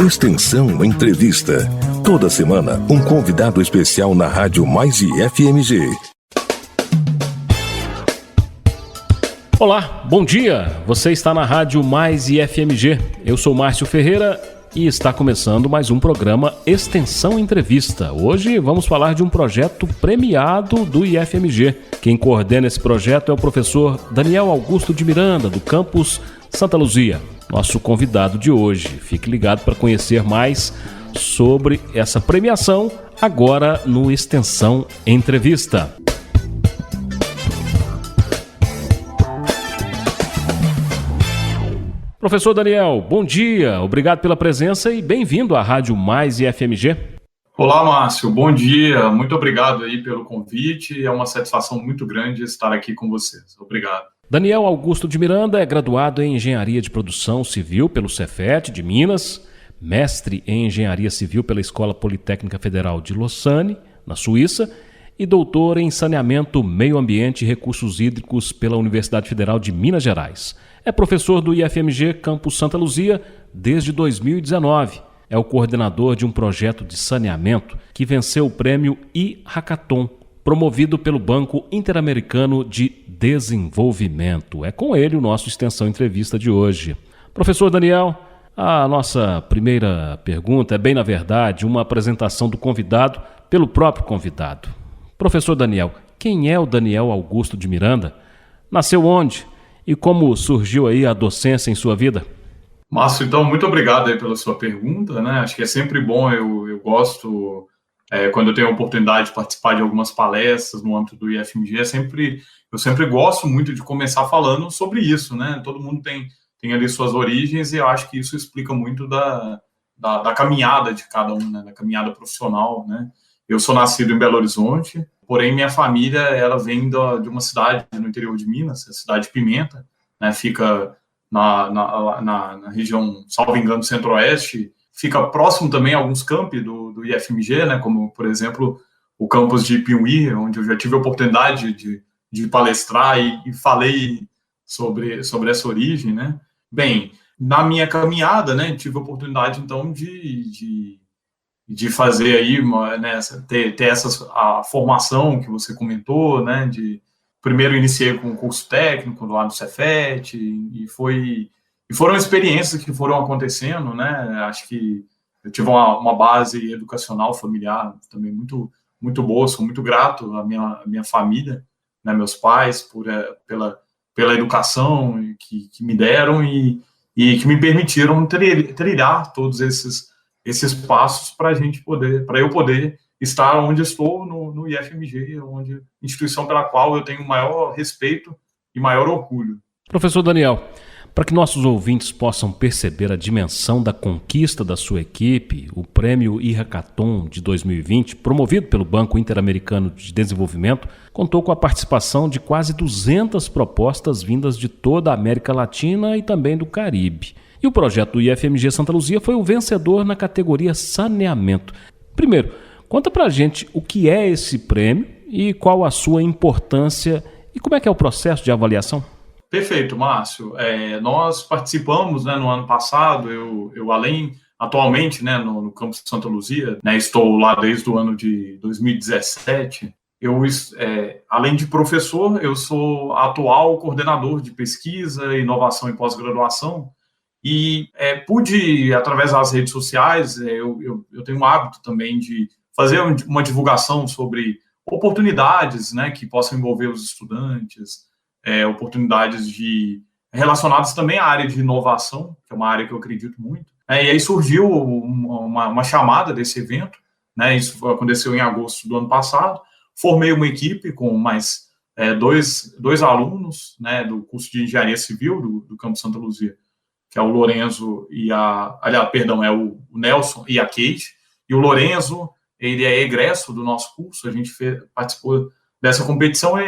Extensão Entrevista. Toda semana, um convidado especial na Rádio Mais IFMG. Olá, bom dia! Você está na Rádio Mais IFMG. Eu sou Márcio Ferreira e está começando mais um programa Extensão Entrevista. Hoje vamos falar de um projeto premiado do IFMG. Quem coordena esse projeto é o professor Daniel Augusto de Miranda, do campus Santa Luzia, nosso convidado de hoje. Fique ligado para conhecer mais sobre essa premiação agora no Extensão Entrevista. Professor Daniel, bom dia, obrigado pela presença e bem-vindo à Rádio Mais IFMG. Olá, Márcio, bom dia, muito obrigado aí pelo convite, é uma satisfação muito grande estar aqui com vocês, obrigado. Daniel Augusto de Miranda é graduado em Engenharia de Produção Civil pelo Cefet de Minas, mestre em Engenharia Civil pela Escola Politécnica Federal de Lausanne, na Suíça, e doutor em Saneamento, Meio Ambiente e Recursos Hídricos pela Universidade Federal de Minas Gerais. É professor do IFMG Campus Santa Luzia desde 2019. É o coordenador de um projeto de saneamento que venceu o prêmio e-Hackathon, promovido pelo Banco Interamericano de Desenvolvimento. É com ele o nosso Extensão Entrevista de hoje. Professor Daniel, a nossa primeira pergunta é bem, na verdade, uma apresentação do convidado pelo próprio convidado. Professor Daniel, quem é o Daniel Augusto de Miranda? Nasceu onde? E como surgiu aí a docência em sua vida? Márcio, então, muito obrigado aí pela sua pergunta, né? Acho que é sempre bom, eu gosto... quando eu tenho a oportunidade de participar de algumas palestras no âmbito do IFMG, eu sempre gosto muito de começar falando sobre isso, né? Todo mundo tem ali suas origens e eu acho que isso explica muito da caminhada de cada um, né? Da caminhada profissional, né? Eu sou nascido em Belo Horizonte, porém minha família ela vem de uma cidade no interior de Minas, a cidade de Pimenta, né? Fica na região, salvo engano, centro-oeste. Fica próximo também a alguns campi do IFMG, né, como, por exemplo, o campus de Piuí, onde eu já tive a oportunidade de palestrar e falei sobre essa origem, né. Bem, na minha caminhada, né, tive a oportunidade, então, de fazer aí, ter a formação que você comentou, né, primeiro iniciei com um curso técnico lá no Cefet, e foram experiências que foram acontecendo, né? Acho que eu tive uma base educacional familiar também muito, muito boa. Sou muito grato à minha família, né? Meus pais, pela educação que me deram e que me permitiram trilhar todos esses passos para eu poder estar onde estou no IFMG, instituição pela qual eu tenho maior respeito e maior orgulho. Professor Daniel, para que nossos ouvintes possam perceber a dimensão da conquista da sua equipe, o prêmio e-Hackathon de 2020, promovido pelo Banco Interamericano de Desenvolvimento, contou com a participação de quase 200 propostas vindas de toda a América Latina e também do Caribe. E o projeto do IFMG Santa Luzia foi o vencedor na categoria Saneamento. Primeiro, conta pra gente o que é esse prêmio e qual a sua importância e como é que é o processo de avaliação? Perfeito, Márcio. Nós participamos, né, no ano passado, eu atualmente, né, no campus Santa Luzia, né, estou lá desde o ano de 2017, além de professor, eu sou atual coordenador de pesquisa, inovação e pós-graduação, e pude, através das redes sociais, eu tenho um hábito também de fazer uma divulgação sobre oportunidades, né, que possam envolver os estudantes, oportunidades relacionadas também à área de inovação, que é uma área que eu acredito muito. E aí surgiu uma chamada desse evento, né, isso aconteceu em agosto do ano passado. Formei uma equipe com mais dois alunos, né, do curso de Engenharia Civil do Campus Santa Luzia, que é o Lorenzo o Nelson e a Kate. E o Lorenzo, ele é egresso do nosso curso, a gente participou dessa competição, e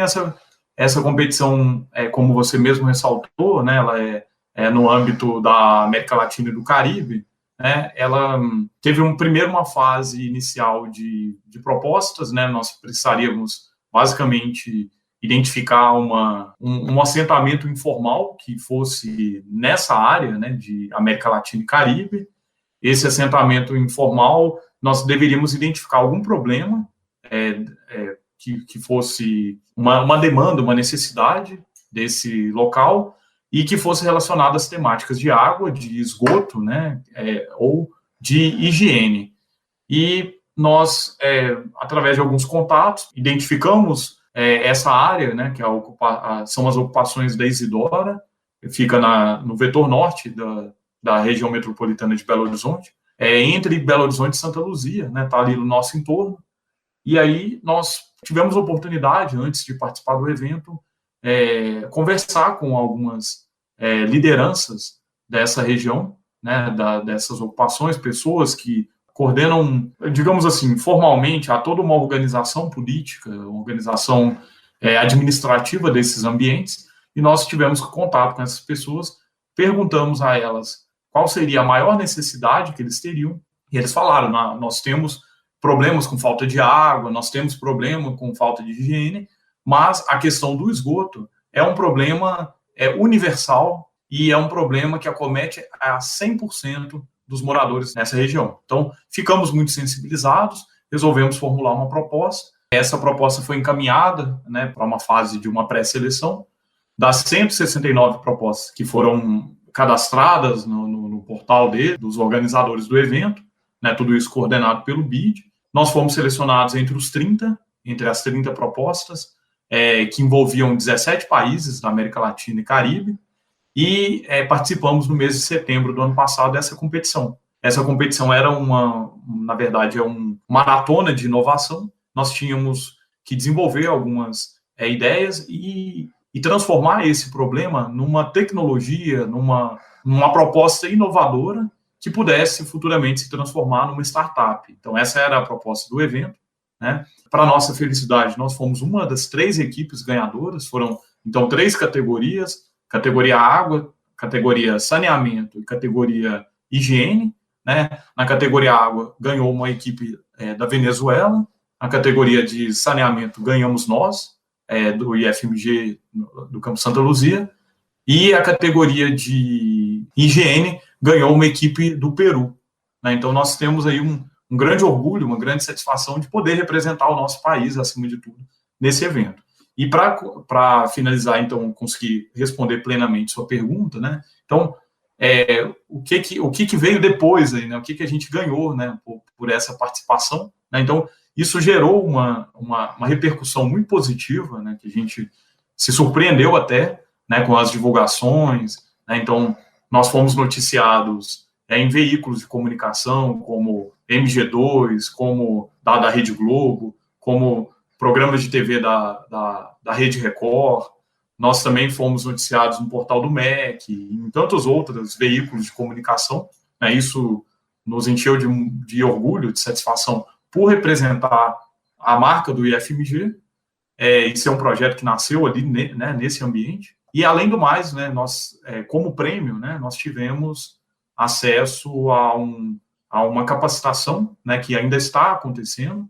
essa competição, como você mesmo ressaltou, né, ela é no âmbito da América Latina e do Caribe, né, ela teve uma fase inicial de propostas, né, nós precisaríamos basicamente identificar um assentamento informal que fosse nessa área, né, de América Latina e Caribe, esse assentamento informal, nós deveríamos identificar algum problema que fosse uma demanda, uma necessidade desse local e que fosse relacionado às temáticas de água, de esgoto, né, ou de higiene. E nós, através de alguns contatos, identificamos essa área, né, que são as ocupações da Isidora, fica no vetor norte da região metropolitana de Belo Horizonte, entre Belo Horizonte e Santa Luzia, né, está ali no nosso entorno. E aí nós tivemos a oportunidade, antes de participar do evento, conversar com algumas lideranças dessa região, né, dessas ocupações, pessoas que coordenam, digamos assim, formalmente, a toda uma organização política, uma organização administrativa desses ambientes, e nós tivemos contato com essas pessoas, perguntamos a elas qual seria a maior necessidade que eles teriam, e eles falaram, nós temos problemas com falta de água, nós temos problema com falta de higiene, mas a questão do esgoto é um problema universal e é um problema que acomete a 100% dos moradores nessa região. Então, ficamos muito sensibilizados, resolvemos formular uma proposta. Essa proposta foi encaminhada, né, para uma fase de uma pré-seleção. Das 169 propostas que foram cadastradas no portal dos organizadores do evento, né, tudo isso coordenado pelo BID, nós fomos selecionados entre as 30 propostas, que envolviam 17 países da América Latina e Caribe, e participamos no mês de setembro do ano passado dessa competição. Essa competição era na verdade, uma maratona de inovação. Nós tínhamos que desenvolver algumas ideias e transformar esse problema numa tecnologia, numa proposta inovadora que pudesse futuramente se transformar numa startup. Então, essa era a proposta do evento, né? Para nossa felicidade, nós fomos uma das 3 equipes ganhadoras, foram, então, 3 categorias, categoria água, categoria saneamento e categoria higiene, né? Na categoria água, ganhou uma equipe da Venezuela, na categoria de saneamento, ganhamos nós, do IFMG, do Campo Santa Luzia, e a categoria de higiene ganhou uma equipe do Peru, né? Então, nós temos aí um grande orgulho, uma grande satisfação de poder representar o nosso país, acima de tudo, nesse evento. E para finalizar, então, conseguir responder plenamente sua pergunta, né? Então, o que veio depois aí, né? O que a gente ganhou, né, por essa participação, né? Então, isso gerou uma repercussão muito positiva, né, que a gente se surpreendeu até, né, com as divulgações, né? Então, nós fomos noticiados em veículos de comunicação, como MG2, como da Rede Globo, como programas de TV da Rede Record. Nós também fomos noticiados no portal do MEC e em tantos outros veículos de comunicação, né? Isso nos encheu de orgulho, de satisfação por representar a marca do IFMG. Isso é um projeto que nasceu ali, né, nesse ambiente. E, além do mais, né, nós, como prêmio, né, nós tivemos acesso a uma capacitação, né, que ainda está acontecendo,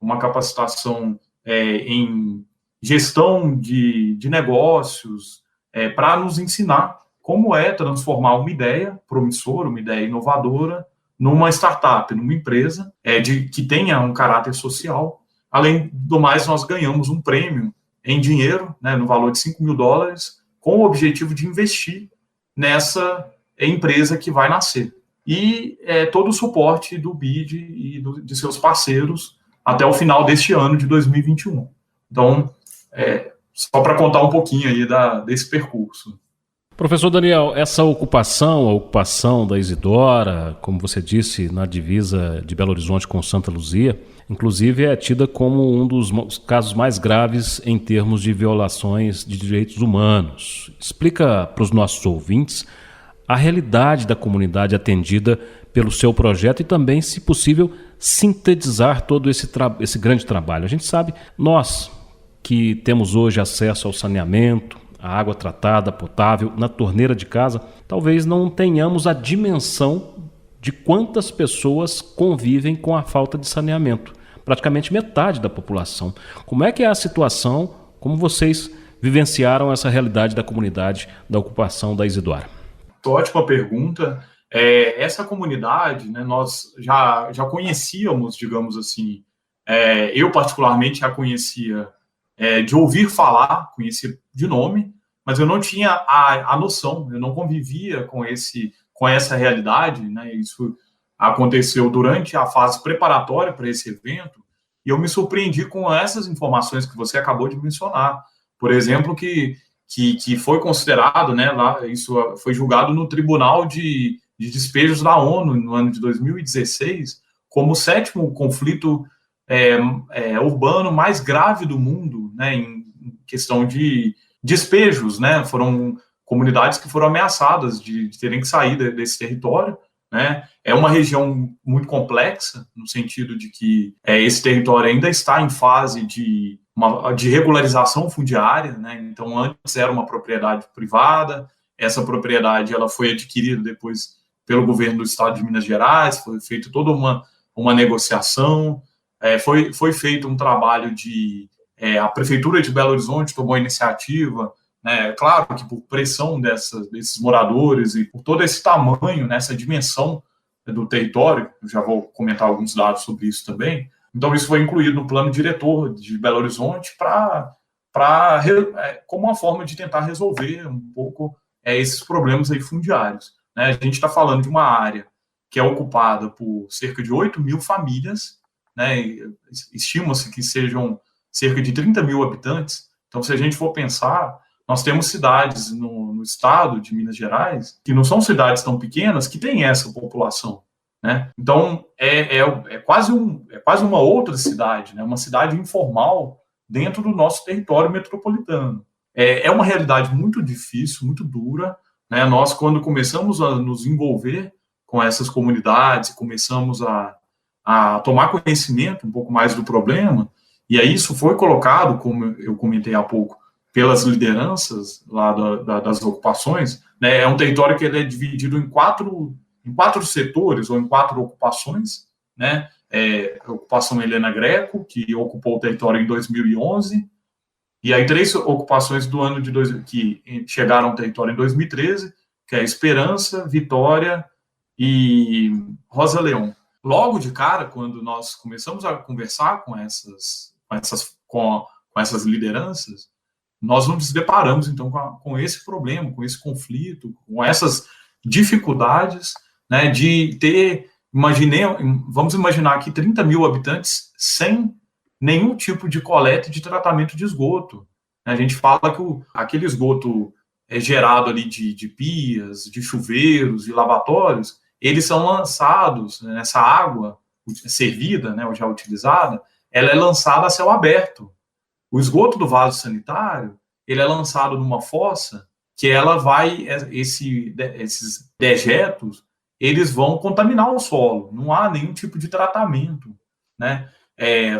uma capacitação em gestão de negócios, para nos ensinar como transformar uma ideia promissora, uma ideia inovadora, numa startup, numa empresa que tenha um caráter social. Além do mais, nós ganhamos um prêmio em dinheiro, né, no valor de $5 mil, com o objetivo de investir nessa empresa que vai nascer. E todo o suporte do BID e de seus parceiros até o final deste ano de 2021. Então, só para contar um pouquinho aí desse percurso. Professor Daniel, essa ocupação, a ocupação da Isidora, como você disse, na divisa de Belo Horizonte com Santa Luzia, inclusive é tida como um dos casos mais graves em termos de violações de direitos humanos. Explica para os nossos ouvintes a realidade da comunidade atendida pelo seu projeto e também, se possível, sintetizar todo esse grande trabalho. A gente sabe, nós que temos hoje acesso ao saneamento, a água tratada, potável, na torneira de casa, talvez não tenhamos a dimensão de quantas pessoas convivem com a falta de saneamento. Praticamente metade da população. Como é que é a situação, como vocês vivenciaram essa realidade da comunidade da ocupação da Isidora? Ótima pergunta. Essa comunidade, né, nós já conhecíamos, digamos assim, eu particularmente já conhecia de ouvir falar, conhecia de nome, mas eu não tinha a noção, eu não convivia com essa realidade, né? Isso aconteceu durante a fase preparatória para esse evento, e eu me surpreendi com essas informações que você acabou de mencionar. Por exemplo, que foi considerado, né, lá, isso foi julgado no Tribunal de Despejos da ONU, no ano de 2016, como o 7º conflito urbano mais grave do mundo, né, em questão de despejos, né, foram comunidades que foram ameaçadas de terem que sair desse território, né, é uma região muito complexa, no sentido de que esse território ainda está em fase de regularização fundiária, né, então antes era uma propriedade privada, essa propriedade ela foi adquirida depois pelo governo do estado de Minas Gerais, foi feita toda uma negociação, foi feito um trabalho a Prefeitura de Belo Horizonte tomou a iniciativa, né, claro que por pressão desses moradores e por todo esse tamanho, nessa dimensão do território, eu já vou comentar alguns dados sobre isso também, então isso foi incluído no plano diretor de Belo Horizonte como uma forma de tentar resolver um pouco esses problemas aí fundiários. Né? A gente está falando de uma área que é ocupada por cerca de 8 mil famílias, né? Estima-se que sejam cerca de 30 mil habitantes. Então, se a gente for pensar, nós temos cidades no estado de Minas Gerais, que não são cidades tão pequenas, que têm essa população. Né? Então, é quase uma outra cidade, né? Uma cidade informal dentro do nosso território metropolitano. É uma realidade muito difícil, muito dura. Né? Nós, quando começamos a nos envolver com essas comunidades, começamos a tomar conhecimento um pouco mais do problema, e aí isso foi colocado, como eu comentei há pouco, pelas lideranças lá das ocupações, né? É um território que ele é dividido em quatro setores, ou em 4 ocupações, né? A ocupação Helena Greco, que ocupou o território em 2011, e aí 3 ocupações do ano que chegaram ao território em 2013, que é Esperança, Vitória e Rosa Leão. Logo de cara, quando nós começamos a conversar com essas lideranças, nós nos deparamos, então, com esse problema, com esse conflito, com essas dificuldades, né, de ter, vamos imaginar aqui 30 mil habitantes sem nenhum tipo de coleta e de tratamento de esgoto. A gente fala que aquele esgoto gerado ali de pias, de chuveiros, de lavatórios, eles são lançados, né, nessa água servida, né, ou já utilizada, ela é lançada a céu aberto. O esgoto do vaso sanitário, ele é lançado numa fossa que ela esses dejetos, eles vão contaminar o solo, não há nenhum tipo de tratamento, né?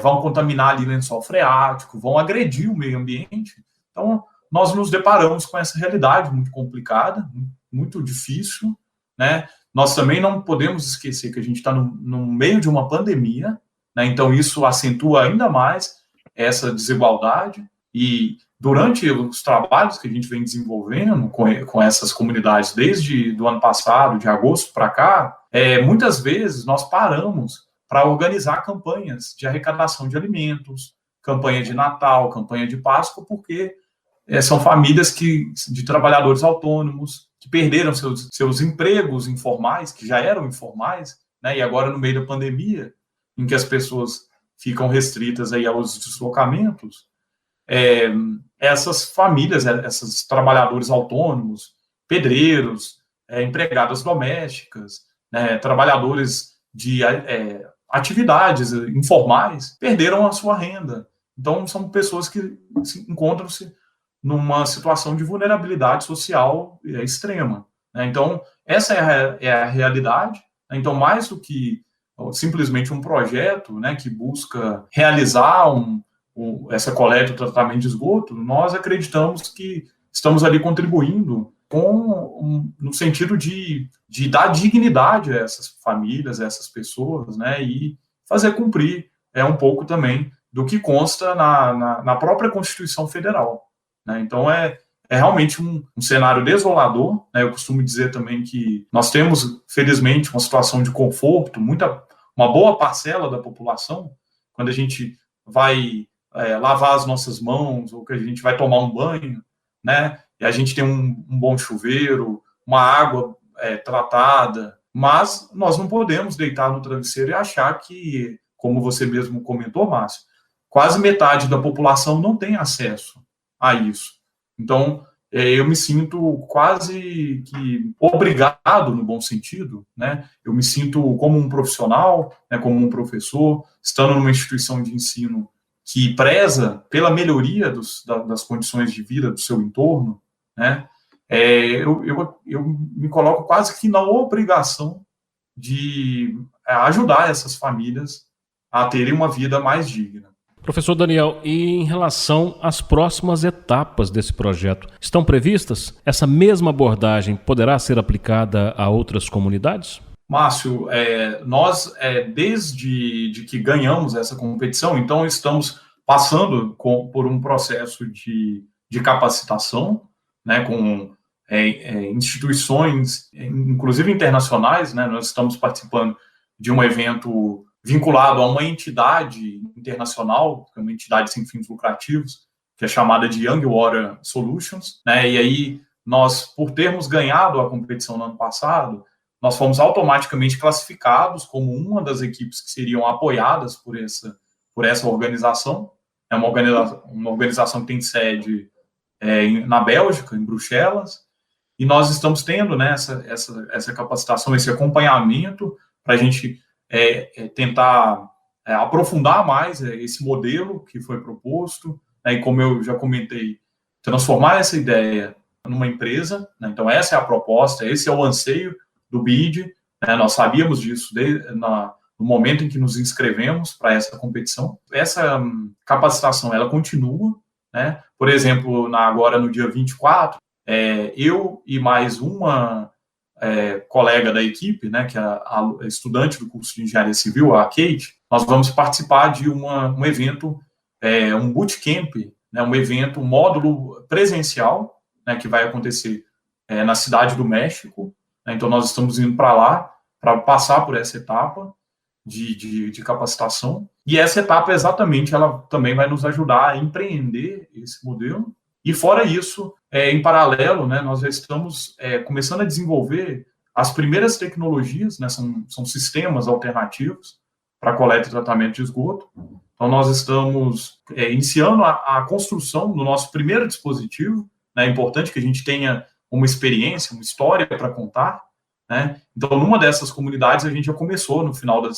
Vão contaminar ali lençol freático, vão agredir o meio ambiente. Então, nós nos deparamos com essa realidade muito complicada, muito difícil, né? Nós também não podemos esquecer que a gente está no meio de uma pandemia, né? Então isso acentua ainda mais essa desigualdade, e durante os trabalhos que a gente vem desenvolvendo com essas comunidades desde do ano passado, de agosto para cá, muitas vezes nós paramos para organizar campanhas de arrecadação de alimentos, campanha de Natal, campanha de Páscoa, porque são famílias de trabalhadores autônomos que perderam seus empregos informais, que já eram informais, né, e agora no meio da pandemia, em que as pessoas ficam restritas aí aos deslocamentos, essas famílias, esses trabalhadores autônomos, pedreiros, empregadas domésticas, né, trabalhadores de atividades informais, perderam a sua renda. Então, são pessoas que encontram-se numa situação de vulnerabilidade social extrema. Né? Então, essa é a realidade. Então, mais do que simplesmente um projeto, né, que busca realizar essa coleta e tratamento de esgoto, nós acreditamos que estamos ali contribuindo no sentido de dar dignidade a essas famílias, a essas pessoas, né, e fazer cumprir um pouco também do que consta na própria Constituição Federal. Né? Então, é é realmente um cenário desolador, né? Eu costumo dizer também que nós temos, felizmente, uma situação de conforto, uma boa parcela da população, quando a gente vai lavar as nossas mãos, ou que a gente vai tomar um banho, né? E a gente tem um bom chuveiro, uma água tratada, mas nós não podemos deitar no travesseiro e achar que, como você mesmo comentou, Márcio, quase metade da população não tem acesso a isso. Então, eu me sinto quase que obrigado, no bom sentido, né? Eu me sinto como um profissional, né, como um professor, estando numa instituição de ensino que preza pela melhoria das condições de vida do seu entorno, né? Eu me coloco quase que na obrigação de ajudar essas famílias a terem uma vida mais digna. Professor Daniel, e em relação às próximas etapas desse projeto, estão previstas? Essa mesma abordagem poderá ser aplicada a outras comunidades? Márcio, nós, desde que ganhamos essa competição, então estamos passando por um processo de capacitação, né, com instituições, inclusive internacionais, né, nós estamos participando de um evento vinculado a uma entidade internacional, que é uma entidade sem fins lucrativos, que é chamada de Young Water Solutions, né? E aí nós, por termos ganhado a competição no ano passado, nós fomos automaticamente classificados como uma das equipes que seriam apoiadas por essa organização. É uma organização que tem sede na Bélgica, em Bruxelas, e nós estamos tendo, né, essa capacitação, esse acompanhamento para a gente tentar aprofundar mais esse modelo que foi proposto, né, e como eu já comentei, transformar essa ideia numa empresa, né, então essa é a proposta, esse é o anseio do BID, né, nós sabíamos disso no momento em que nos inscrevemos para essa competição. Essa capacitação, ela continua, né, por exemplo, agora no dia 24, eu e mais uma colega da equipe, né, que é a estudante do curso de Engenharia Civil, a Kate, nós vamos participar de um evento, um bootcamp, né, um módulo presencial, né, que vai acontecer na Cidade do México, né, então nós estamos indo para lá para passar por essa etapa de capacitação, e essa etapa exatamente, ela também vai nos ajudar a empreender esse modelo. E fora isso, em paralelo, né, nós já estamos começando a desenvolver as primeiras tecnologias, né, são sistemas alternativos para coleta e tratamento de esgoto. Então, nós estamos iniciando a construção do nosso primeiro dispositivo, né, é importante que a gente tenha uma experiência, uma história para contar, né? Então, numa dessas comunidades, a gente já começou no final da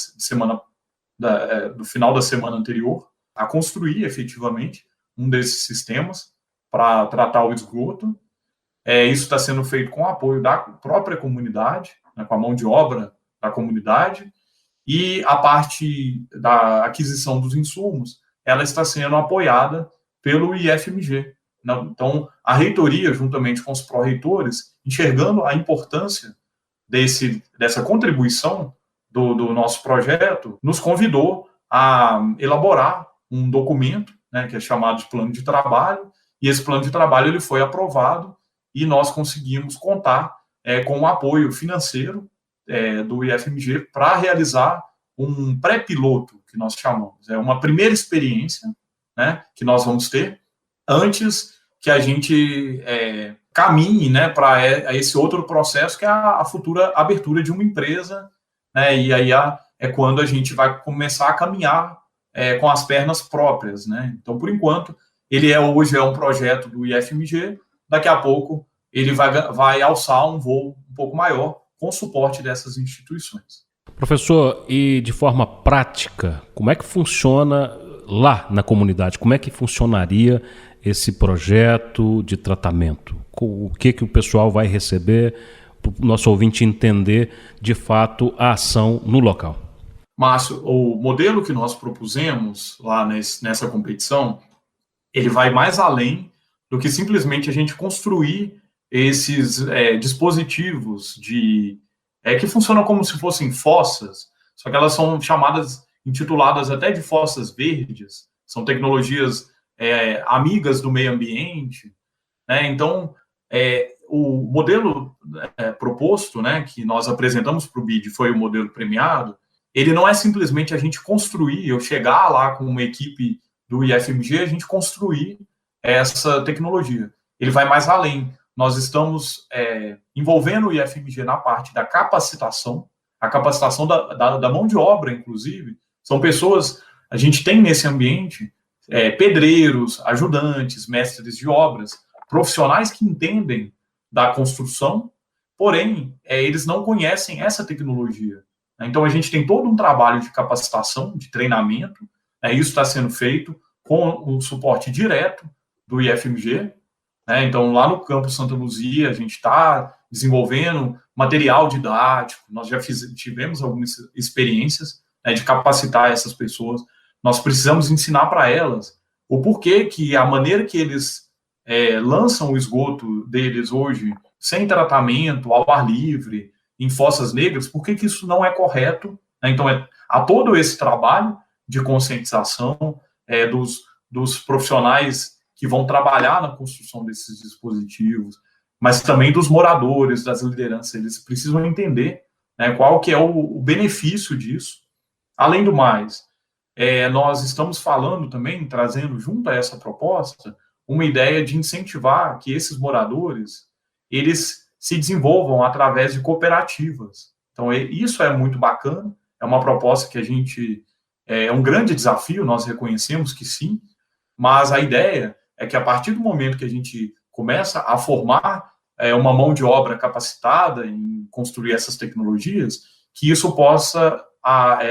semana anterior a construir efetivamente um desses sistemas para tratar o esgoto. Isso está sendo feito com o apoio da própria comunidade, né, com a mão de obra da comunidade, e a parte da aquisição dos insumos, ela está sendo apoiada pelo IFMG. Então, a reitoria, juntamente com os pró-reitores, enxergando a importância dessa contribuição do nosso projeto, nos convidou a elaborar um documento, né, que é chamado de plano de trabalho, e esse plano de trabalho ele foi aprovado e nós conseguimos contar com o apoio financeiro do IFMG para realizar um pré-piloto, que nós chamamos. É uma primeira experiência, né, que nós vamos ter antes que a gente caminhe, né, para esse outro processo, que é a futura abertura de uma empresa, né, e aí é quando a gente vai começar a caminhar com as pernas próprias, né? Então, por enquanto, ele hoje é um projeto do IFMG, daqui a pouco ele vai alçar um voo um pouco maior com o suporte dessas instituições. Professor, e de forma prática, como é que funciona lá na comunidade? Como é que funcionaria esse projeto de tratamento? O que o pessoal vai receber para o nosso ouvinte entender, de fato, a ação no local? Márcio, o modelo que nós propusemos lá nessa competição, ele vai mais além do que simplesmente a gente construir esses dispositivos que funcionam como se fossem fossas, só que elas são intituladas até de fossas verdes, são tecnologias amigas do meio ambiente, né? Então, o modelo proposto, né, que nós apresentamos para o BID, foi o modelo premiado. Ele não é simplesmente a gente construir, eu chegar lá com uma equipe do IFMG, a gente construir essa tecnologia. Ele vai mais além. Nós estamos envolvendo o IFMG na parte da capacitação, a capacitação da mão de obra, inclusive. São pessoas, a gente tem nesse ambiente pedreiros, ajudantes, mestres de obras, profissionais que entendem da construção, porém, eles não conhecem essa tecnologia. Então, a gente tem todo um trabalho de capacitação, de treinamento, isso está sendo feito com um suporte direto do IFMG. Então, lá no Campus Santa Luzia, a gente está desenvolvendo material didático, nós já tivemos algumas experiências de capacitar essas pessoas. Nós precisamos ensinar para elas o porquê que a maneira que eles lançam o esgoto deles hoje, sem tratamento, ao ar livre, em fossas negras, por que isso não é correto? Então, há todo esse trabalho de conscientização dos profissionais que vão trabalhar na construção desses dispositivos, mas também dos moradores, das lideranças. Eles precisam entender qual que é o benefício disso. Além do mais, nós estamos falando também, trazendo junto a essa proposta, uma ideia de incentivar que esses moradores, eles se desenvolvam através de cooperativas. Então, isso é muito bacana, é uma proposta que a gente... É um grande desafio, nós reconhecemos que sim, mas a ideia é que a partir do momento que a gente começa a formar uma mão de obra capacitada em construir essas tecnologias, que isso possa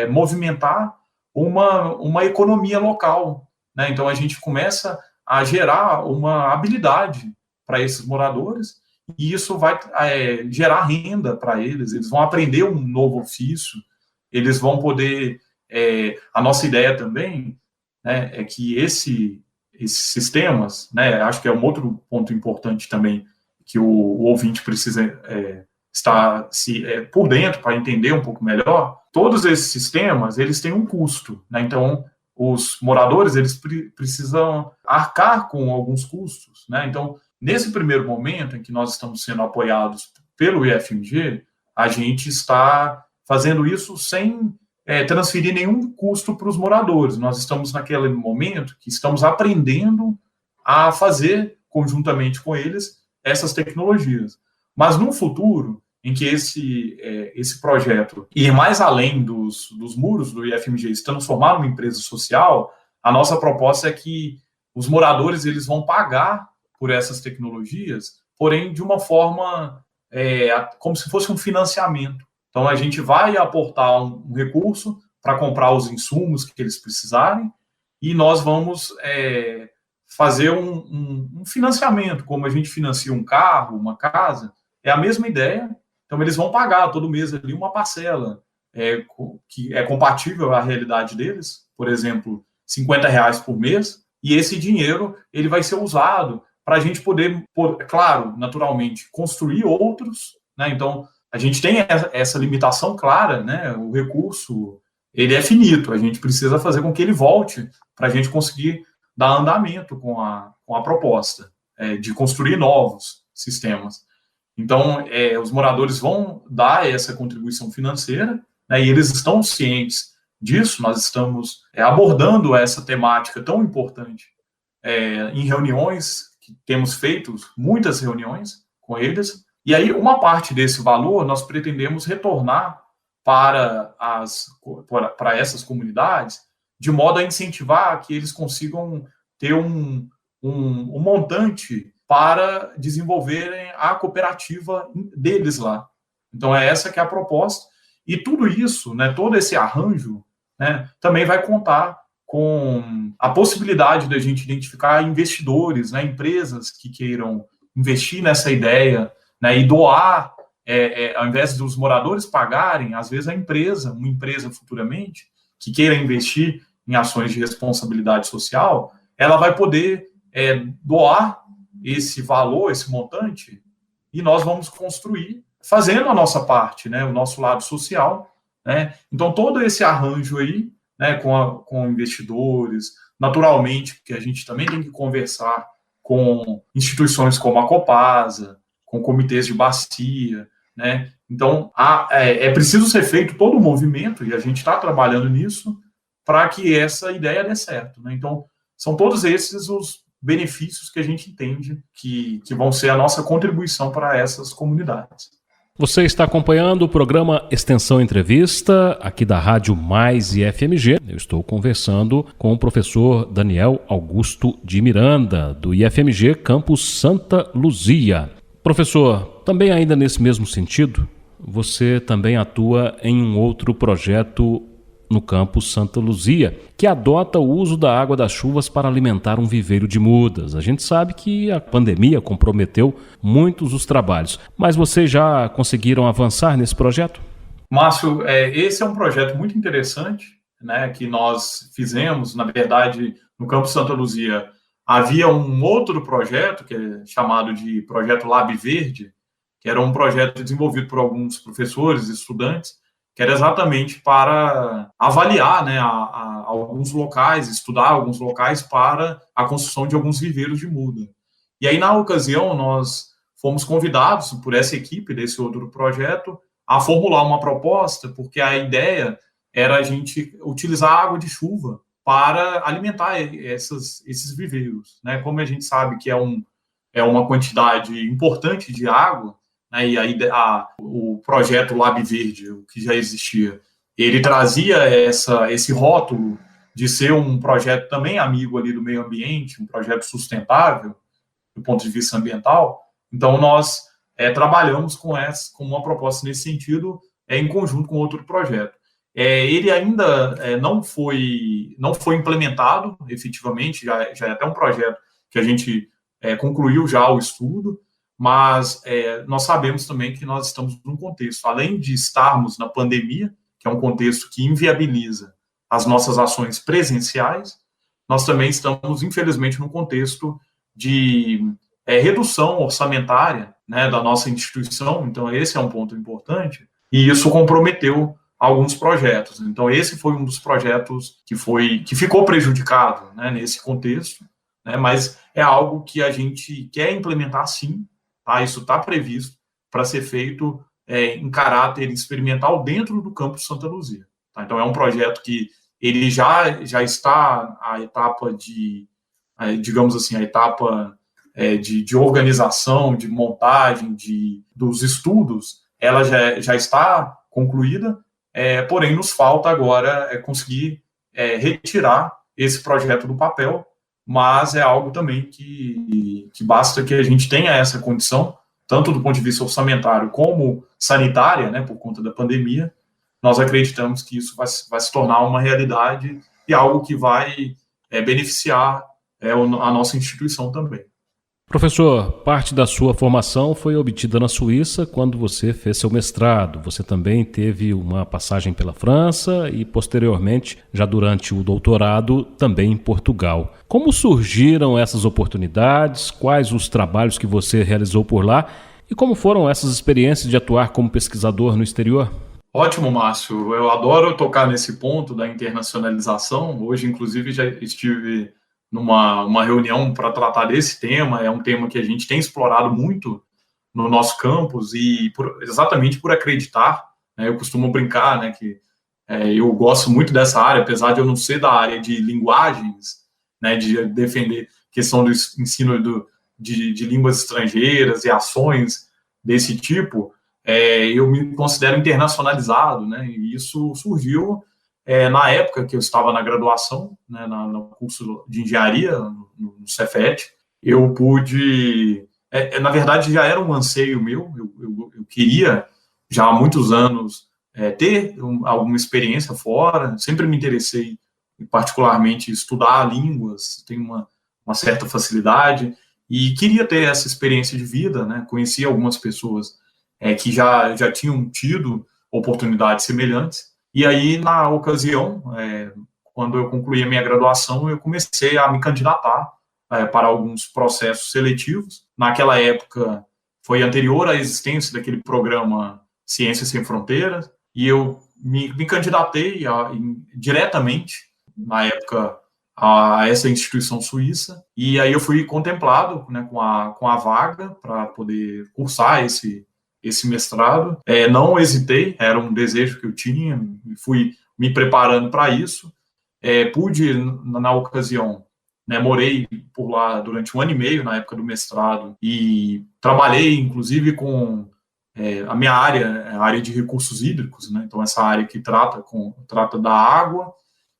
movimentar uma economia local. Então, a gente começa a gerar uma habilidade para esses moradores, e isso vai gerar renda para eles, eles vão aprender um novo ofício, eles vão poder... a nossa ideia também é que esses sistemas, acho que é um outro ponto importante também, que o ouvinte precisa estar por dentro para entender um pouco melhor. Todos esses sistemas, eles têm um custo, então os moradores, eles precisam arcar com alguns custos, Então, nesse primeiro momento em que nós estamos sendo apoiados pelo IFMG, a gente está fazendo isso sem transferir nenhum custo para os moradores. Nós estamos naquele momento que estamos aprendendo a fazer, conjuntamente com eles, essas tecnologias. Mas no futuro, em que esse projeto ir mais além dos muros do IFMG, se transformar numa empresa social, a nossa proposta é que os moradores eles vão pagar por essas tecnologias, porém de uma forma como se fosse um financiamento. Então, a gente vai aportar um recurso para comprar os insumos que eles precisarem e nós vamos fazer um financiamento, como a gente financia um carro, uma casa, é a mesma ideia. Então, eles vão pagar todo mês ali uma parcela que é compatível à realidade deles, por exemplo, R$50 por mês, e esse dinheiro ele vai ser usado para a gente poder, claro, naturalmente, construir outros, Então, a gente tem essa limitação clara, O recurso, ele é finito, a gente precisa fazer com que ele volte para a gente conseguir dar andamento com a proposta de construir novos sistemas. Então, os moradores vão dar essa contribuição financeira, e eles estão cientes disso. Nós estamos abordando essa temática tão importante em reuniões, que temos feito muitas reuniões com eles. E aí, uma parte desse valor, nós pretendemos retornar para essas comunidades, de modo a incentivar que eles consigam ter um montante para desenvolverem a cooperativa deles lá. Então, essa que é a proposta. E tudo isso, todo esse arranjo, também vai contar com a possibilidade da gente identificar investidores, empresas que queiram investir nessa ideia, e doar, ao invés dos moradores pagarem, às vezes uma empresa futuramente, que queira investir em ações de responsabilidade social, ela vai poder doar esse valor, esse montante, e nós vamos construir, fazendo a nossa parte, o nosso lado social. Então, todo esse arranjo aí, com investidores, naturalmente, porque a gente também tem que conversar com instituições como a Copasa, com comitês de bacia, né? Então, é preciso ser feito todo o movimento, e a gente está trabalhando nisso, para que essa ideia dê certo, né? Então, são todos esses os benefícios que a gente entende que vão ser a nossa contribuição para essas comunidades. Você está acompanhando o programa Extensão Entrevista, aqui da Rádio Mais e FMG. Eu estou conversando com o professor Daniel Augusto de Miranda, do IFMG Campus Santa Luzia. Professor, também ainda nesse mesmo sentido, você também atua em um outro projeto no campus Santa Luzia, que adota o uso da água das chuvas para alimentar um viveiro de mudas. A gente sabe que a pandemia comprometeu muitos dos trabalhos, mas vocês já conseguiram avançar nesse projeto? Márcio, esse é um projeto muito interessante, né, que nós fizemos. Na verdade, no campus Santa Luzia havia um outro projeto, que é chamado de Projeto Lab Verde, que era um projeto desenvolvido por alguns professores e estudantes, que era exatamente para avaliar, né, alguns locais, estudar alguns locais para a construção de alguns viveiros de muda. E aí, na ocasião, nós fomos convidados por essa equipe desse outro projeto a formular uma proposta, porque a ideia era a gente utilizar a água de chuva para alimentar esses viveiros, né? Como a gente sabe que é uma quantidade importante de água, né, e aí o projeto Lab Verde, o que já existia, ele trazia esse rótulo de ser um projeto também amigo ali do meio ambiente, um projeto sustentável do ponto de vista ambiental. Então, nós trabalhamos com uma proposta nesse sentido, em conjunto com outro projeto. Ele ainda não foi implementado efetivamente, já é até um projeto que a gente concluiu já o estudo, mas nós sabemos também que nós estamos num contexto, além de estarmos na pandemia, que é um contexto que inviabiliza as nossas ações presenciais, nós também estamos, infelizmente, num contexto de redução orçamentária, né, da nossa instituição. Então, esse é um ponto importante, e isso comprometeu alguns projetos. Então, esse foi um dos projetos que ficou prejudicado, né, nesse contexto, né, mas é algo que a gente quer implementar, sim. Isso está previsto para ser feito em caráter experimental dentro do campus Santa Luzia. Tá? Então, é um projeto que ele já está a etapa digamos assim, a etapa de organização, de montagem, dos estudos, ela já está concluída, porém, nos falta agora conseguir retirar esse projeto do papel, mas é algo também que basta que a gente tenha essa condição, tanto do ponto de vista orçamentário como sanitária, né, por conta da pandemia. Nós acreditamos que isso vai se tornar uma realidade e algo que vai beneficiar a nossa instituição também. Professor, parte da sua formação foi obtida na Suíça quando você fez seu mestrado. Você também teve uma passagem pela França e, posteriormente, já durante o doutorado, também em Portugal. Como surgiram essas oportunidades? Quais os trabalhos que você realizou por lá? E como foram essas experiências de atuar como pesquisador no exterior? Ótimo, Márcio. Eu adoro tocar nesse ponto da internacionalização. Hoje, inclusive, já estive numa reunião para tratar desse tema. É um tema que a gente tem explorado muito no nosso campus e exatamente por acreditar, né, eu costumo brincar, né, que eu gosto muito dessa área, apesar de eu não ser da área de linguagens, né, de defender a questão do ensino de línguas estrangeiras e ações desse tipo. Eu me considero internacionalizado, né, e isso surgiu na época que eu estava na graduação, né, no curso de engenharia, no Cefet. Eu pude, na verdade, já era um anseio meu, eu queria, já há muitos anos, ter alguma experiência fora. Sempre me interessei, particularmente, estudar línguas, tenho uma certa facilidade, e queria ter essa experiência de vida, né? Conheci algumas pessoas que já tinham tido oportunidades semelhantes. E aí, na ocasião, quando eu concluí a minha graduação, eu comecei a me candidatar para alguns processos seletivos. Naquela época, foi anterior à existência daquele programa Ciências Sem Fronteiras, e eu me candidatei diretamente. Na época, a essa instituição suíça, e aí eu fui contemplado, né, com a vaga para poder cursar esse mestrado. Não hesitei, era um desejo que eu tinha, fui me preparando para isso. Pude, na ocasião, né, morei por lá durante 1 ano e meio, na época do mestrado, e trabalhei, inclusive, com a minha área, a área de recursos hídricos, né, então essa área que trata da água.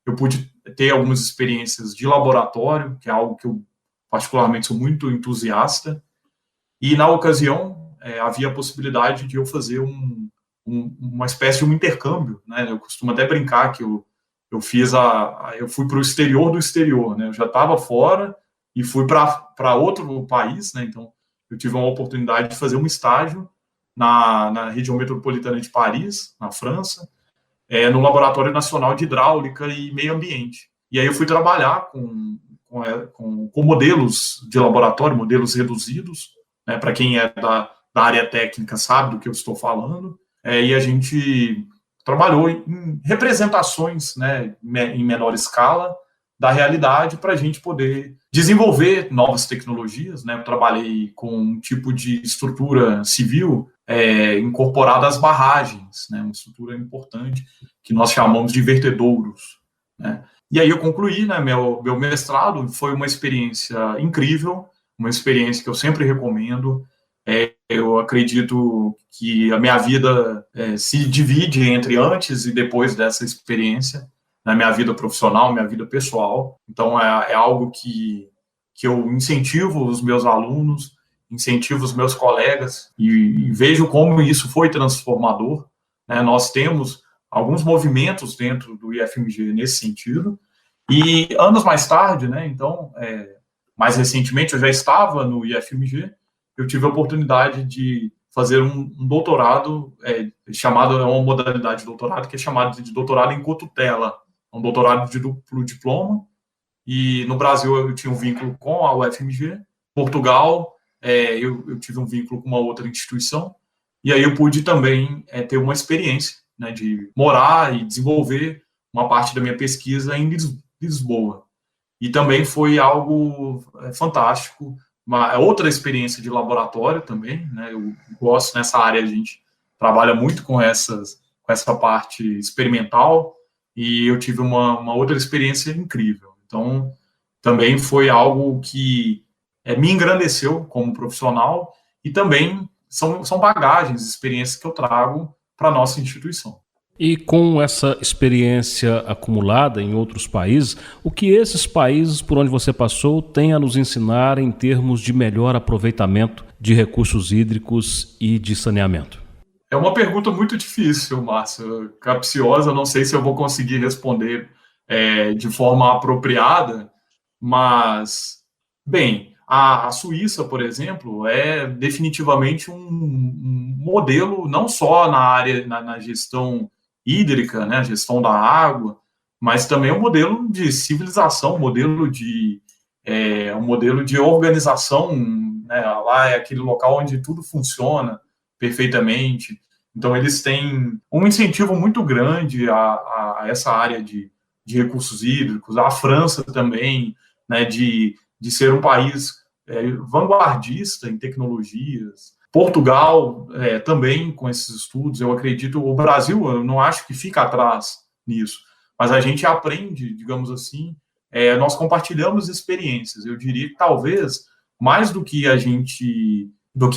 Eu pude ter algumas experiências de laboratório, que é algo que eu particularmente sou muito entusiasta, e na ocasião havia a possibilidade de eu fazer uma espécie de um intercâmbio, né? Eu costumo até brincar que eu fui para o exterior do exterior, né? Eu já estava fora e fui para outro país, né? Então eu tive uma oportunidade de fazer um estágio na região metropolitana de Paris, na França, no Laboratório Nacional de Hidráulica e Meio Ambiente. E aí eu fui trabalhar com modelos de laboratório, modelos reduzidos, né, para quem é da área técnica sabe do que eu estou falando, e a gente trabalhou em representações, né, em menor escala da realidade para a gente poder desenvolver novas tecnologias, né. Eu trabalhei com um tipo de estrutura civil incorporada às barragens, né, uma estrutura importante que nós chamamos de vertedouros, né. E aí eu concluí, né, meu mestrado, foi uma experiência incrível, uma experiência que eu sempre recomendo. Eu acredito que a minha vida se divide entre antes e depois dessa experiência, na minha vida profissional, minha vida pessoal. Então é algo que eu incentivo os meus alunos, incentivo os meus colegas e vejo como isso foi transformador, né? Nós temos alguns movimentos dentro do IFMG nesse sentido, e anos mais tarde, né, então, mais recentemente, eu já estava no IFMG, eu tive a oportunidade de fazer um doutorado, é uma modalidade de doutorado, que é chamado de doutorado em cotutela, um doutorado de duplo diploma, e no Brasil eu tinha um vínculo com a UFMG, Portugal, eu tive um vínculo com uma outra instituição, e aí eu pude também ter uma experiência, né, de morar e desenvolver uma parte da minha pesquisa em Lisboa. E também foi algo fantástico, uma outra experiência de laboratório também, né? Eu gosto, nessa área a gente trabalha muito com essa parte experimental, e eu tive uma outra experiência incrível. Então, também foi algo que me engrandeceu como profissional, e também são bagagens, experiências que eu trago para a nossa instituição. E com essa experiência acumulada em outros países, o que esses países por onde você passou têm a nos ensinar em termos de melhor aproveitamento de recursos hídricos e de saneamento? É uma pergunta muito difícil, Márcio, capciosa, não sei se eu vou conseguir responder de forma apropriada, mas, bem, a Suíça, por exemplo, é definitivamente um modelo, não só na área, na gestão hídrica, né, a gestão da água, mas também um modelo de civilização, um modelo de organização, né, lá é aquele local onde tudo funciona perfeitamente. Então, eles têm um incentivo muito grande a essa área de recursos hídricos. A França também, né, de ser um país vanguardista em tecnologias. Portugal também com esses estudos, eu acredito. O Brasil, eu não acho que fica atrás nisso, mas a gente aprende, digamos assim, nós compartilhamos experiências. Eu diria que talvez, mais do que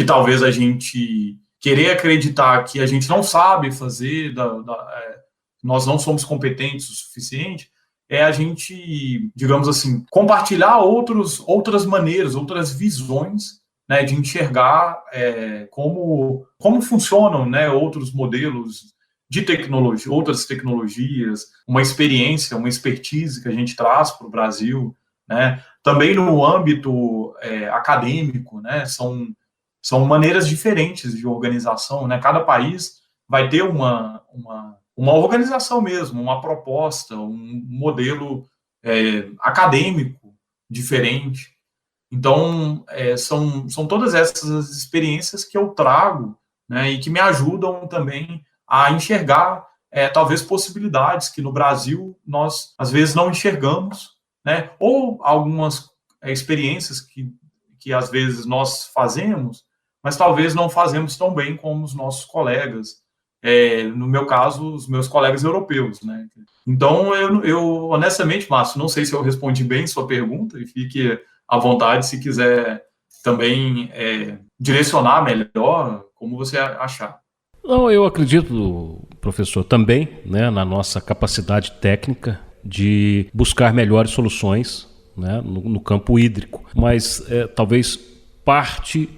talvez a gente querer acreditar que a gente não sabe fazer, nós não somos competentes o suficiente, a gente, digamos assim, compartilhar outras maneiras, outras visões, né, de enxergar como funcionam, né, outros modelos de tecnologia, outras tecnologias, uma experiência, uma expertise que a gente traz para o Brasil, né, também no âmbito acadêmico, né, são maneiras diferentes de organização, né, cada país vai ter uma organização mesmo, uma proposta, um modelo acadêmico diferente. Então, são todas essas experiências que eu trago, né, e que me ajudam também a enxergar, talvez, possibilidades que no Brasil nós, às vezes, não enxergamos, né? Ou algumas experiências que às vezes nós fazemos, mas talvez não fazemos tão bem como os nossos colegas, no meu caso, os meus colegas europeus, né? Então, eu honestamente, Márcio, não sei se eu respondi bem sua pergunta, e fique à vontade se quiser também direcionar melhor, como você achar. Não, eu acredito, professor, também, né, na nossa capacidade técnica de buscar melhores soluções, né, no campo hídrico, mas talvez parte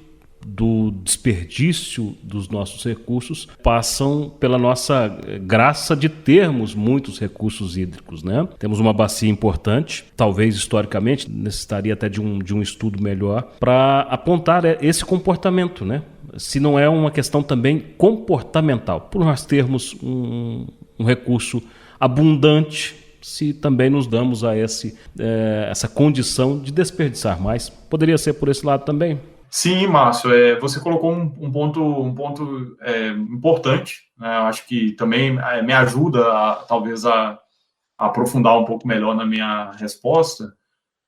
do desperdício dos nossos recursos passam pela nossa graça de termos muitos recursos hídricos, né? Temos uma bacia importante, talvez historicamente necessitaria até de um estudo melhor para apontar esse comportamento, né? Se não é uma questão também comportamental, por nós termos um recurso abundante, se também nos damos a essa condição de desperdiçar mais. Poderia ser por esse lado também? Sim, Márcio, você colocou um ponto importante, né? Eu acho que também me ajuda, talvez, a aprofundar um pouco melhor na minha resposta.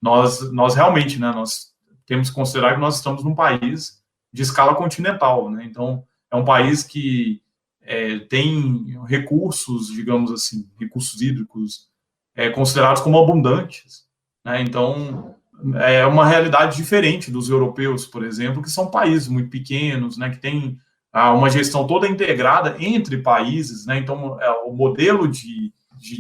Nós realmente, né, nós temos que considerar que nós estamos num país de escala continental, né? Então, é um país que tem recursos, digamos assim, recursos hídricos considerados como abundantes, né? Então, é uma realidade diferente dos europeus, por exemplo, que são países muito pequenos, né, que têm uma gestão toda integrada entre países, né? Então, o modelo de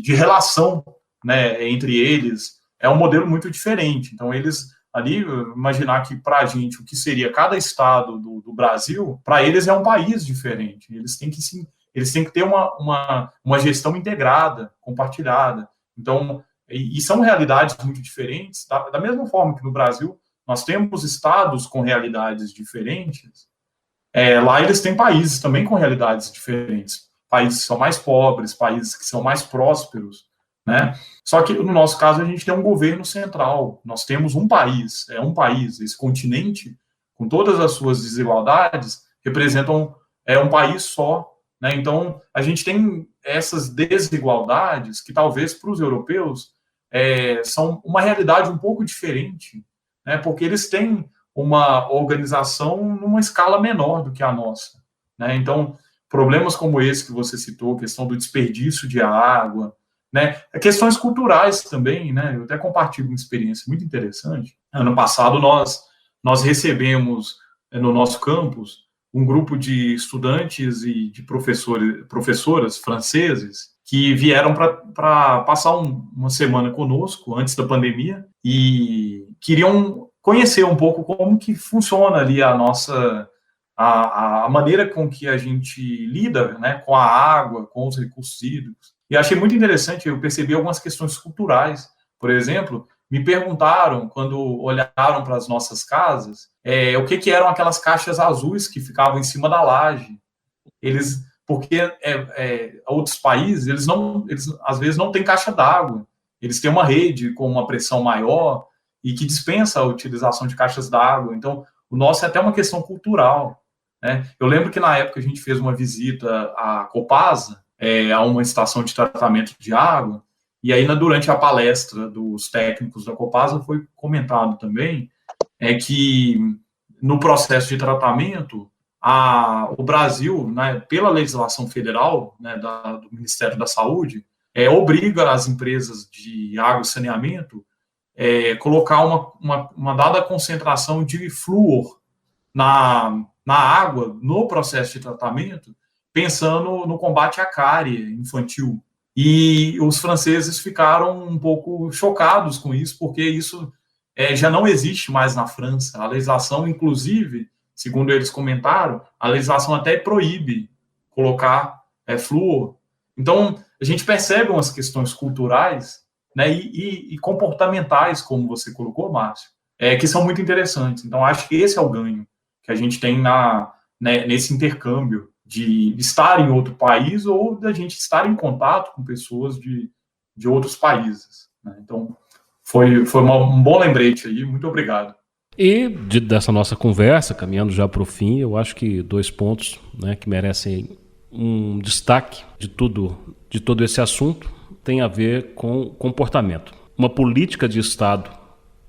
relação, né, entre eles é um modelo muito diferente. Então, eles ali, imaginar que para a gente o que seria cada estado do Brasil, para eles é um país diferente. Eles têm que ter uma gestão integrada, compartilhada. Então, e são realidades muito diferentes, da mesma forma que no Brasil nós temos estados com realidades diferentes, lá eles têm países também com realidades diferentes, países que são mais pobres, países que são mais prósperos, né? Só que no nosso caso a gente tem um governo central, nós temos um país, esse continente, com todas as suas desigualdades, representam um país só, né? Então a gente tem essas desigualdades que talvez para os europeus são uma realidade um pouco diferente, né? Porque eles têm uma organização numa escala menor do que a nossa, né? Então, problemas como esse que você citou, questão do desperdício de água, né? Questões culturais também, né? Eu até compartilho uma experiência muito interessante. Ano passado, nós recebemos no nosso campus um grupo de estudantes e de professoras franceses que vieram para passar uma semana conosco antes da pandemia e queriam conhecer um pouco como que funciona ali a maneira com que a gente lida, né, com a água, com os recursos hídricos. E achei muito interessante, eu percebi algumas questões culturais. Por exemplo, me perguntaram, quando olharam para as nossas casas, o que eram aquelas caixas azuis que ficavam em cima da laje. Porque outros países, eles às vezes não têm caixa d'água, eles têm uma rede com uma pressão maior e que dispensa a utilização de caixas d'água. Então, o nosso é até uma questão cultural, né? Eu lembro que na época a gente fez uma visita à Copasa, a uma estação de tratamento de água, e aí durante a palestra dos técnicos da Copasa foi comentado também que no processo de tratamento o Brasil, né, pela legislação federal, né, do Ministério da Saúde, obriga as empresas de água e saneamento colocar uma dada concentração de flúor na água, no processo de tratamento, pensando no combate à cárie infantil. E os franceses ficaram um pouco chocados com isso, porque isso já não existe mais na França. A legislação, inclusive, segundo eles comentaram, a legislação até proíbe colocar flúor. Então, a gente percebe umas questões culturais, né, e comportamentais, como você colocou, Márcio, que são muito interessantes. Então, acho que esse é o ganho que a gente tem nesse intercâmbio de estar em outro país ou da gente estar em contato com pessoas de outros países, né? Então, foi um bom lembrete aí. Muito obrigado. E dessa nossa conversa, caminhando já para o fim, eu acho que 2 pontos, né, que merecem um destaque de todo esse assunto tem a ver com comportamento. uma política de Estado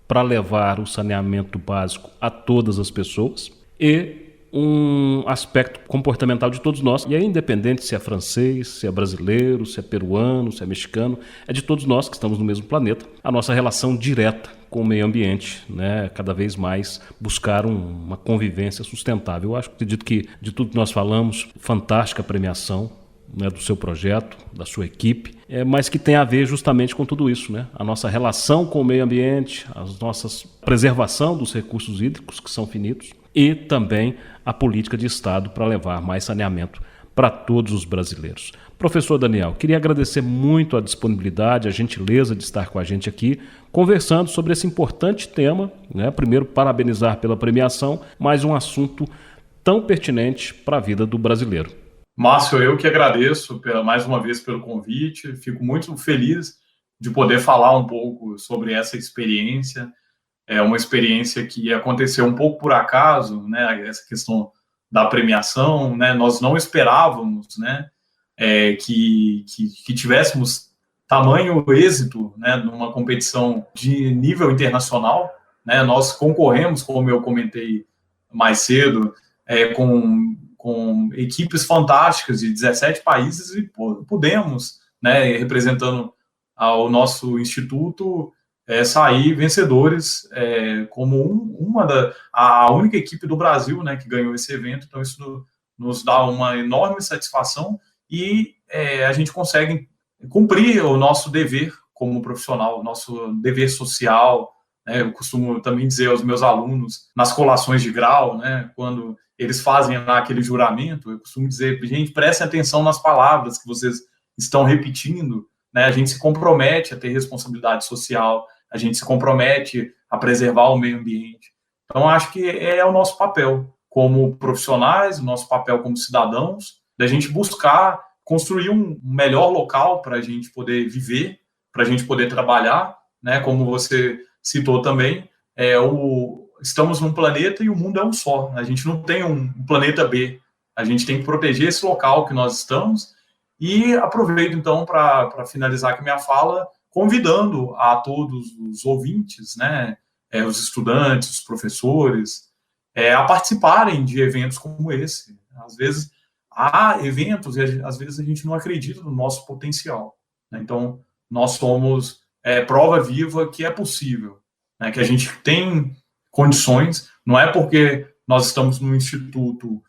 para levar o saneamento básico a todas as pessoas e um aspecto comportamental de todos nós, e é independente se é francês, se é brasileiro, se é peruano, se é mexicano, é de todos nós que estamos no mesmo planeta, a nossa relação direta com o meio ambiente, né? Cada vez mais buscar uma convivência sustentável. Eu acredito que de tudo que nós falamos, fantástica premiação, né, do seu projeto, da sua equipe, mas que tem a ver justamente com tudo isso, né? A nossa relação com o meio ambiente, a nossa preservação dos recursos hídricos, que são finitos, e também a política de Estado para levar mais saneamento para todos os brasileiros. Professor Daniel, queria agradecer muito a disponibilidade, a gentileza de estar com a gente aqui, conversando sobre esse importante tema, né? Primeiro, parabenizar pela premiação, mas um assunto tão pertinente para a vida do brasileiro. Márcio, eu que agradeço mais uma vez pelo convite, fico muito feliz de poder falar um pouco sobre essa experiência. É uma experiência que aconteceu um pouco por acaso, né, essa questão da premiação, né, nós não esperávamos, né, que tivéssemos tamanho êxito, né, numa competição de nível internacional, né, nós concorremos, como eu comentei mais cedo, com equipes fantásticas de 17 países e pudemos, né, representando ao nosso instituto, sair vencedores como a única equipe do Brasil, né, que ganhou esse evento. Então isso nos dá uma enorme satisfação e a gente consegue cumprir o nosso dever como profissional, o nosso dever social, né. Eu costumo também dizer aos meus alunos nas colações de grau, né, quando eles fazem lá aquele juramento, eu costumo dizer, gente, prestem atenção nas palavras que vocês estão repetindo, né? A gente se compromete a ter responsabilidade social, a gente se compromete a preservar o meio ambiente. Então, acho que é o nosso papel como profissionais, o nosso papel como cidadãos, da gente buscar construir um melhor local para a gente poder viver, para a gente poder trabalhar, né? Como você citou também, estamos num planeta e o mundo é um só. A gente não tem um planeta B. A gente tem que proteger esse local que nós estamos. E aproveito, então, para finalizar aqui minha fala, convidando a todos os ouvintes, né, os estudantes, os professores, a participarem de eventos como esse. Às vezes, há eventos e às vezes a gente não acredita no nosso potencial, né? Então, nós somos prova viva que é possível, né, que a gente tem condições, não é porque nós estamos num instituto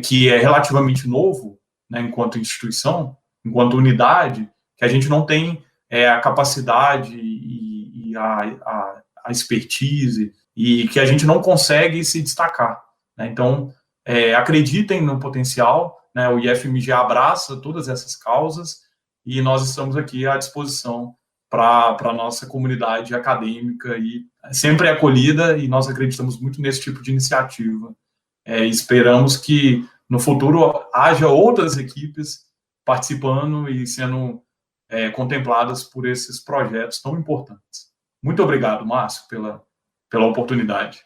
que é relativamente novo, né, enquanto instituição, enquanto unidade, que a gente não tem a capacidade e a expertise e que a gente não consegue se destacar, né? Então, acreditem no potencial, né? O IFMG abraça todas essas causas e nós estamos aqui à disposição para a nossa comunidade acadêmica e sempre é acolhida, e nós acreditamos muito nesse tipo de iniciativa. Esperamos que no futuro haja outras equipes participando e sendo contempladas por esses projetos tão importantes. Muito obrigado, Márcio, pela oportunidade.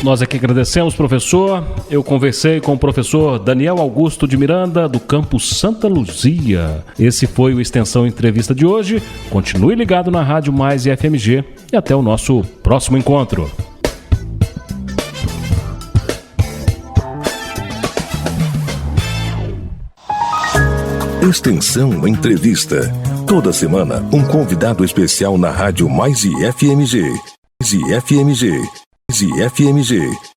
Nós aqui agradecemos, professor. Eu conversei com o professor Daniel Augusto de Miranda, do campus Santa Luzia. Esse foi o Extensão Entrevista de hoje. Continue ligado na Rádio Mais e FMG e até o nosso próximo encontro. Extensão Entrevista. Toda semana, um convidado especial na Rádio Mais e FMG. Mais e FMG.